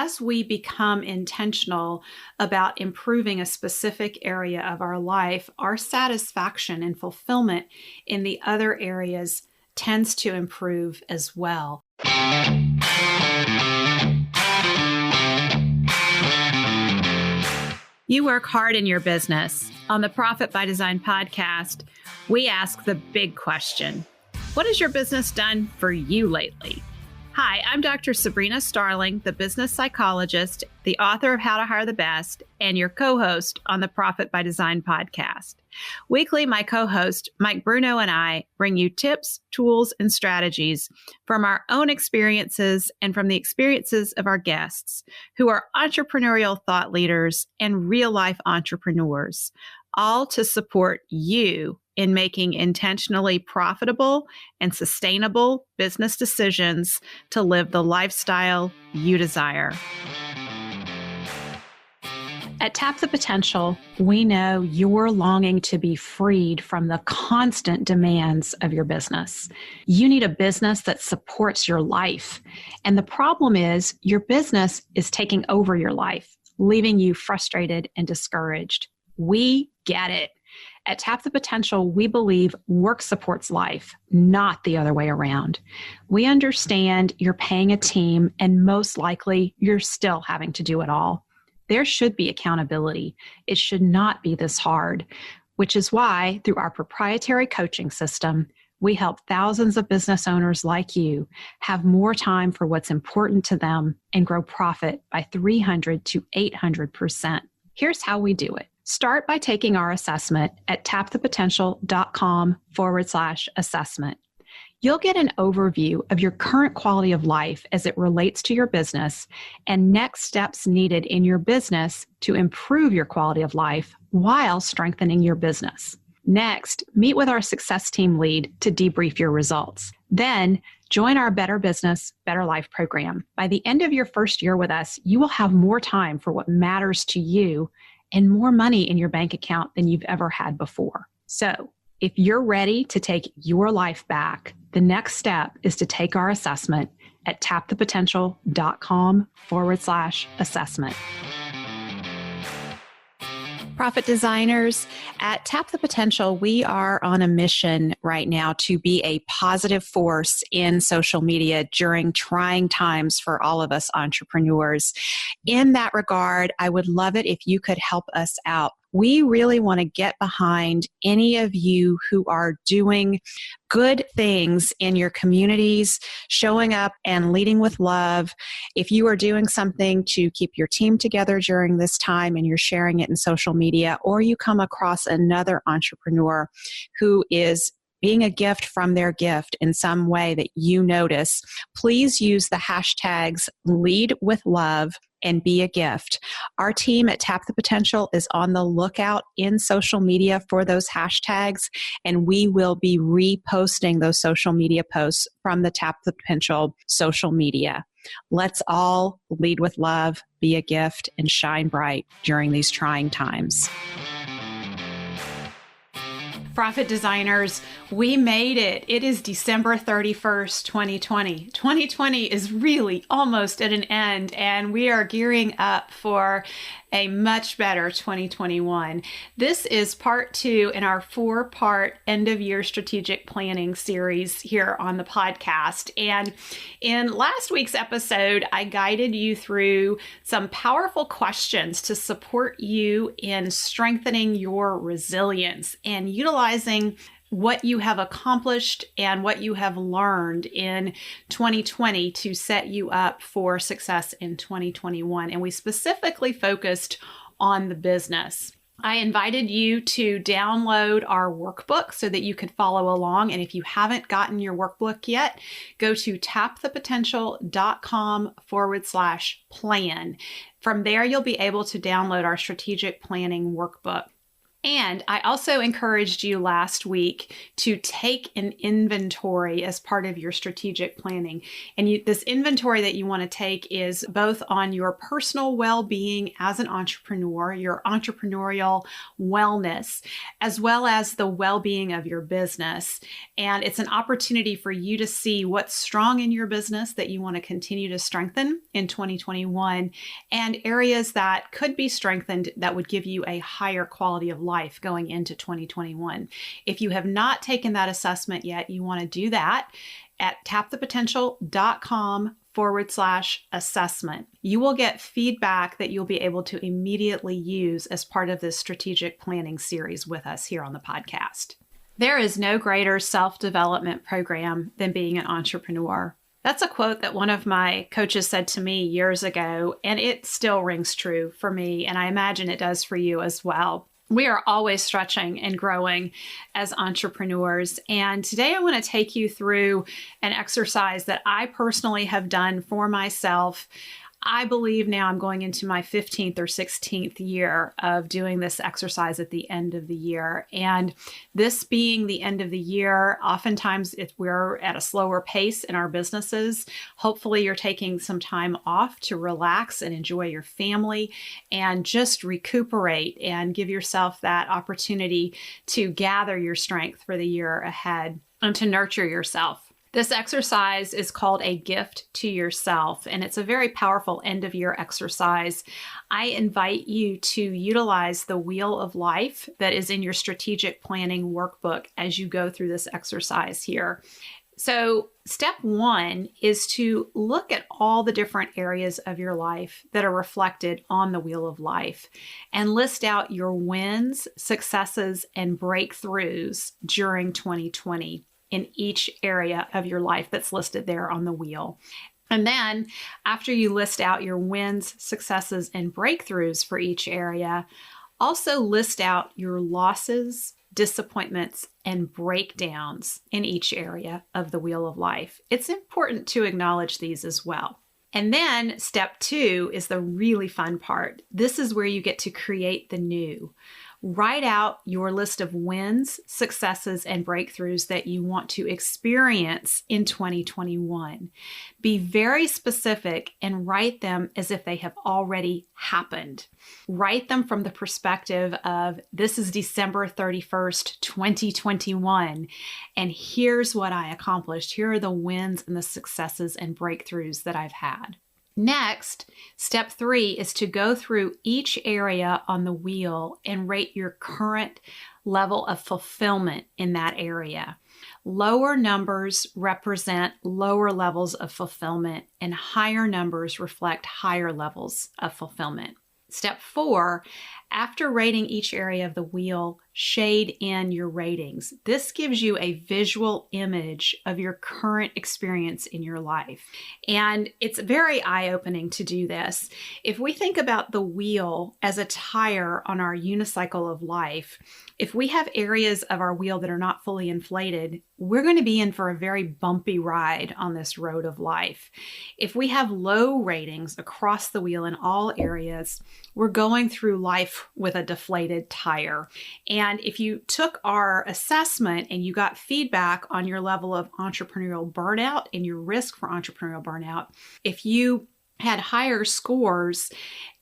as we become intentional about improving a specific area of our life, our satisfaction and fulfillment in the other areas tends to improve as well. You work hard in your business. On the Profit by Design podcast, we ask the big question: what has your business done for you lately? Hi, I'm Dr. Sabrina Starling, the business psychologist, the author of How to Hire the Best, and your co-host on the Profit by Design podcast. Weekly, my co-host, Mike Bruno, and I bring you tips, tools, and strategies from our own experiences and from the experiences of our guests, who are entrepreneurial thought leaders and real-life entrepreneurs, all to support you in making intentionally profitable and sustainable business decisions to live the lifestyle you desire. At Tap the Potential, we know you're longing to be freed from the constant demands of your business. You need a business that supports your life. And the problem is your business is taking over your life, leaving you frustrated and discouraged. We get it. At Tap the Potential, we believe work supports life, not the other way around. We understand you're paying a team, and most likely you're still having to do it all. There should be accountability. It should not be this hard, which is why, through our proprietary coaching system, we help thousands of business owners like you have more time for what's important to them and grow profit by 300 to 800%. Here's how we do it. Start by taking our assessment at tapthepotential.com/assessment. You'll get an overview of your current quality of life as it relates to your business and next steps needed in your business to improve your quality of life while strengthening your business. Next, meet with our success team lead to debrief your results. Then, join our Better Business, Better Life program. By the end of your first year with us, you will have more time for what matters to you and more money in your bank account than you've ever had before. So, if you're ready to take your life back, the next step is to take our assessment at tapthepotential.com/assessment. Profit designers, at Tap the Potential, we are on a mission right now to be a positive force in social media during trying times for all of us entrepreneurs. In that regard, I would love it if you could help us out. We really want to get behind any of you who are doing good things in your communities, showing up and leading with love. If you are doing something to keep your team together during this time and you're sharing it in social media, or you come across another entrepreneur who is being a gift from their gift in some way that you notice, please use the hashtags Lead with Love and Be a Gift. Our team at Tap the Potential is on the lookout in social media for those hashtags, and we will be reposting those social media posts from the Tap the Potential social media. Let's all lead with love, be a gift, and shine bright during these trying times. Profit designers, we made it. It is December 31st, 2020. 2020 is really almost at an end, and we are gearing up for a much better 2021. This is part 2 in our 4-part end-of-year strategic planning series here on the podcast. And in last week's episode, I guided you through some powerful questions to support you in strengthening your resilience and utilizing what you have accomplished and what you have learned in 2020 to set you up for success in 2021. And we specifically focused on the business. I invited you to download our workbook so that you could follow along. And if you haven't gotten your workbook yet, go to tapthepotential.com/plan. From there, you'll be able to download our strategic planning workbook. And I also encouraged you last week to take an inventory as part of your strategic planning. And this inventory that you want to take is both on your personal well-being as an entrepreneur, your entrepreneurial wellness, as well as the well-being of your business. And it's an opportunity for you to see what's strong in your business that you want to continue to strengthen in 2021, and areas that could be strengthened that would give you a higher quality of life going into 2021. If you have not taken that assessment yet, you want to do that at tapthepotential.com/assessment. You will get feedback that you'll be able to immediately use as part of this strategic planning series with us here on the podcast. There is no greater self-development program than being an entrepreneur. That's a quote that one of my coaches said to me years ago, and it still rings true for me, and I imagine it does for you as well. We are always stretching and growing as entrepreneurs. And today I want to take you through an exercise that I personally have done for myself. I believe now I'm going into my 15th or 16th year of doing this exercise at the end of the year. And this being the end of the year, oftentimes we're at a slower pace in our businesses. Hopefully you're taking some time off to relax and enjoy your family and just recuperate and give yourself that opportunity to gather your strength for the year ahead and to nurture yourself. This exercise is called a gift to yourself, and it's a very powerful end of year exercise. I invite you to utilize the wheel of life that is in your strategic planning workbook as you go through this exercise here. So step one is to look at all the different areas of your life that are reflected on the wheel of life and list out your wins, successes, and breakthroughs during 2020. In each area of your life that's listed there on the wheel. And then after you list out your wins, successes, and breakthroughs for each area, also list out your losses, disappointments, and breakdowns in each area of the wheel of life. It's important to acknowledge these as well. And then step two is the really fun part. This is where you get to create the new. Write out your list of wins, successes, and breakthroughs that you want to experience in 2021. Be very specific and write them as if they have already happened. Write them from the perspective of, this is December 31st, 2021, and here's what I accomplished. Here are the wins and the successes and breakthroughs that I've had. Next, step three is to go through each area on the wheel and rate your current level of fulfillment in that area. Lower numbers represent lower levels of fulfillment, and higher numbers reflect higher levels of fulfillment. Step four, after rating each area of the wheel, shade in your ratings. This gives you a visual image of your current experience in your life. And it's very eye-opening to do this. If we think about the wheel as a tire on our unicycle of life, if we have areas of our wheel that are not fully inflated, we're going to be in for a very bumpy ride on this road of life. If we have low ratings across the wheel in all areas, we're going through life with a deflated tire. And if you took our assessment and you got feedback on your level of entrepreneurial burnout and your risk for entrepreneurial burnout, if you had higher scores,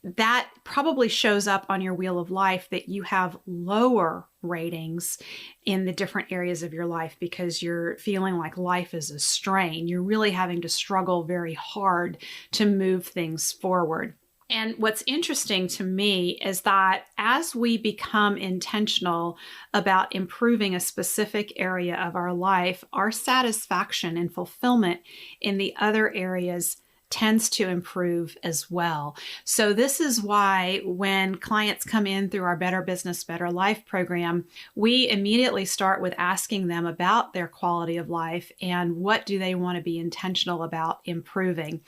that probably shows up on your wheel of life that you have lower ratings in the different areas of your life because you're feeling like life is a strain. You're really having to struggle very hard to move things forward. And what's interesting to me is that as we become intentional about improving a specific area of our life, our satisfaction and fulfillment in the other areas tends to improve as well. So this is why when clients come in through our Better Business, Better Life program, we immediately start with asking them about their quality of life and what do they want to be intentional about improving.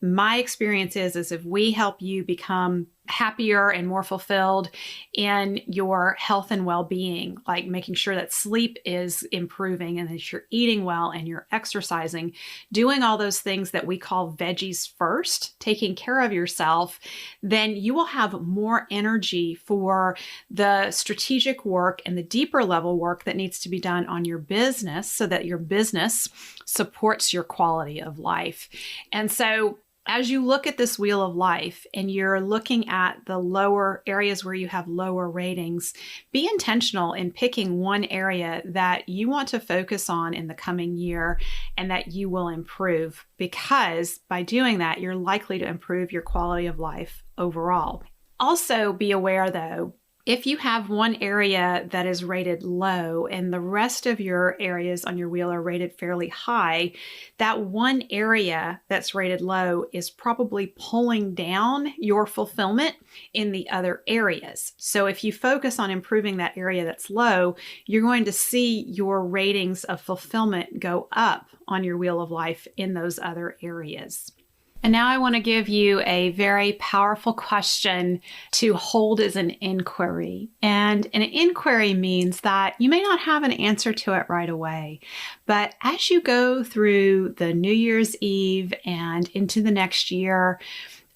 My experience is if we help you become happier and more fulfilled in your health and well-being, like making sure that sleep is improving and that you're eating well and you're exercising, doing all those things that we call veggies first, taking care of yourself, then you will have more energy for the strategic work and the deeper level work that needs to be done on your business so that your business supports your quality of life. And so as you look at this wheel of life and you're looking at the lower areas where you have lower ratings, be intentional in picking one area that you want to focus on in the coming year and that you will improve, because by doing that, you're likely to improve your quality of life overall. Also be aware though, if you have one area that is rated low and the rest of your areas on your wheel are rated fairly high, that one area that's rated low is probably pulling down your fulfillment in the other areas. So if you focus on improving that area that's low, you're going to see your ratings of fulfillment go up on your wheel of life in those other areas. And now I want to give you a very powerful question to hold as an inquiry. And an inquiry means that you may not have an answer to it right away, but as you go through the New Year's Eve and into the next year,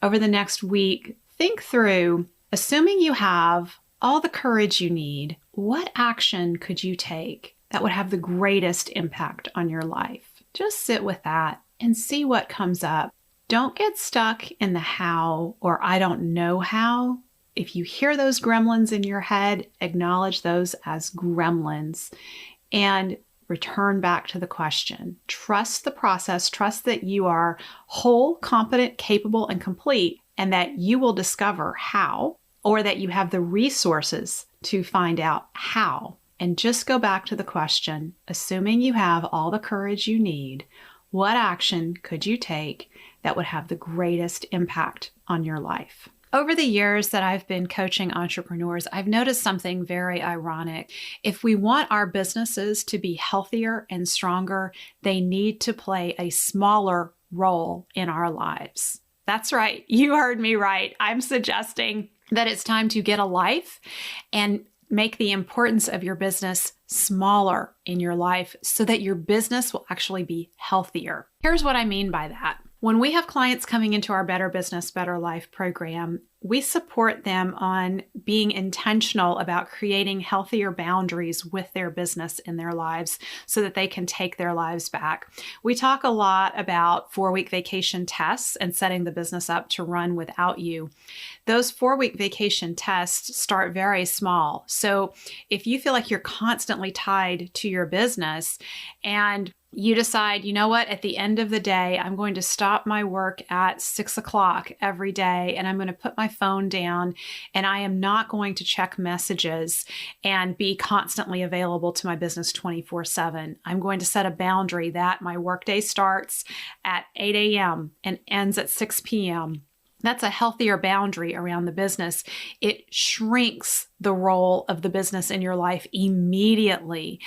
over the next week, think through, assuming you have all the courage you need, what action could you take that would have the greatest impact on your life? Just sit with that and see what comes up. Don't get stuck in the how or I don't know how. If you hear those gremlins in your head, acknowledge those as gremlins and return back to the question. Trust the process. Trust that you are whole, competent, capable, and complete, and that you will discover how, or that you have the resources to find out how. And just go back to the question, assuming you have all the courage you need, what action could you take that would have the greatest impact on your life? Over the years that I've been coaching entrepreneurs, I've noticed something very ironic. If we want our businesses to be healthier and stronger, they need to play a smaller role in our lives. That's right. You heard me right. I'm suggesting that it's time to get a life and make the importance of your business smaller in your life so that your business will actually be healthier. Here's what I mean by that. When we have clients coming into our Better Business, Better Life program, we support them on being intentional about creating healthier boundaries with their business in their lives so that they can take their lives back. We talk a lot about 4-week vacation tests and setting the business up to run without you. Those 4-week vacation tests start very small. So if you feel like you're constantly tied to your business and you decide, you know what, at the end of the day, I'm going to stop my work at 6 o'clock every day and I'm going to put my phone down and I am not going to check messages and be constantly available to my business 24/7. I'm going to set a boundary that my workday starts at 8 a.m. and ends at 6 p.m. That's a healthier boundary around the business. It shrinks the role of the business in your life immediately.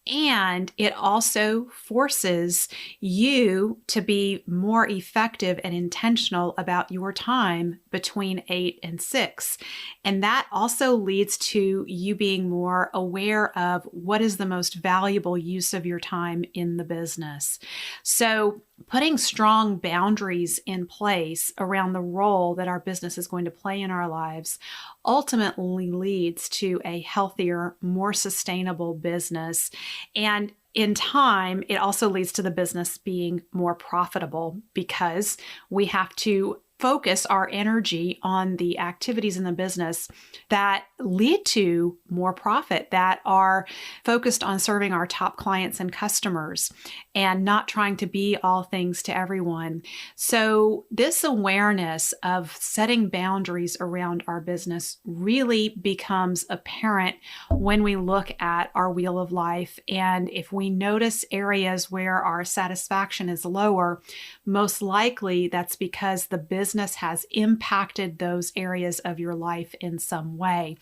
And it also forces you to be more effective and intentional about your time between 8 and 6. And that also leads to you being more aware of what is the most valuable use of your time in the business. So putting strong boundaries in place around the role that our business is going to play in our lives ultimately leads to a healthier, more sustainable business. And in time, it also leads to the business being more profitable because we have to focus our energy on the activities in the business that lead to more profit, that are focused on serving our top clients and customers and not trying to be all things to everyone. So this awareness of setting boundaries around our business really becomes apparent when we look at our wheel of life. And if we notice areas where our satisfaction is lower, most likely that's because the business has impacted those areas of your life in some way.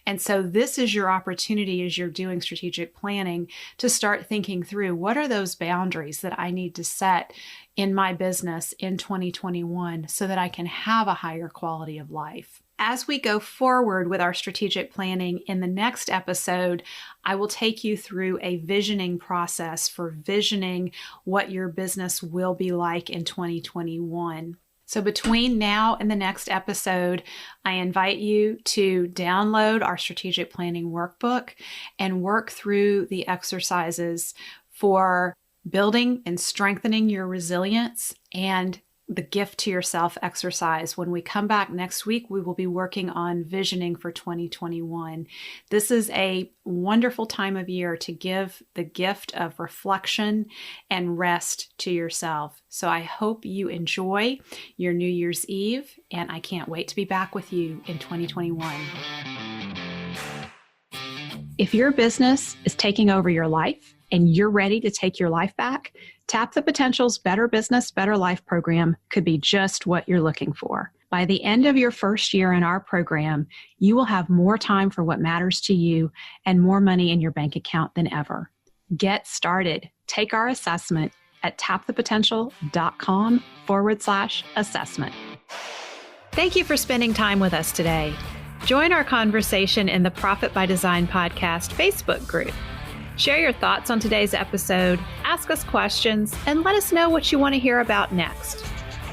And so this is your opportunity as you're doing strategic planning to start thinking through, what are those boundaries that I need to set in my business in 2021 so that I can have a higher quality of life? As we go forward with our strategic planning in the next episode, I will take you through a visioning process for visioning what your business will be like in 2021. So between now and the next episode, I invite you to download our strategic planning workbook and work through the exercises for building and strengthening your resilience and the gift to yourself exercise. When we come back next week, we will be working on visioning for 2021. This is a wonderful time of year to give the gift of reflection and rest to yourself. So I hope you enjoy your New Year's Eve, and I can't wait to be back with you in 2021. If your business is taking over your life and you're ready to take your life back, Tap the Potential's Better Business, Better Life program could be just what you're looking for. By the end of your first year in our program, you will have more time for what matters to you and more money in your bank account than ever. Get started. Take our assessment at tapthepotential.com/assessment. Thank you for spending time with us today. Join our conversation in the Profit by Design podcast Facebook group. Share your thoughts on today's episode, ask us questions, and let us know what you want to hear about next.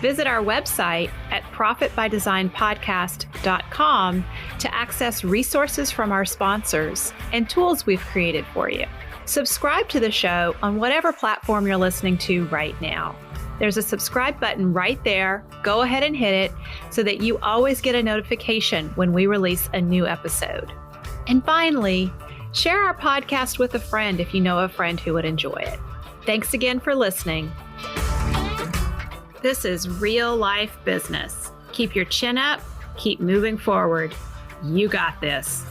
Visit our website at profitbydesignpodcast.com to access resources from our sponsors and tools we've created for you. Subscribe to the show on whatever platform you're listening to right now. There's a subscribe button right there. Go ahead and hit it so that you always get a notification when we release a new episode. And finally, share our podcast with a friend if you know a friend who would enjoy it. Thanks again for listening. This is real life business. Keep your chin up, keep moving forward. You got this.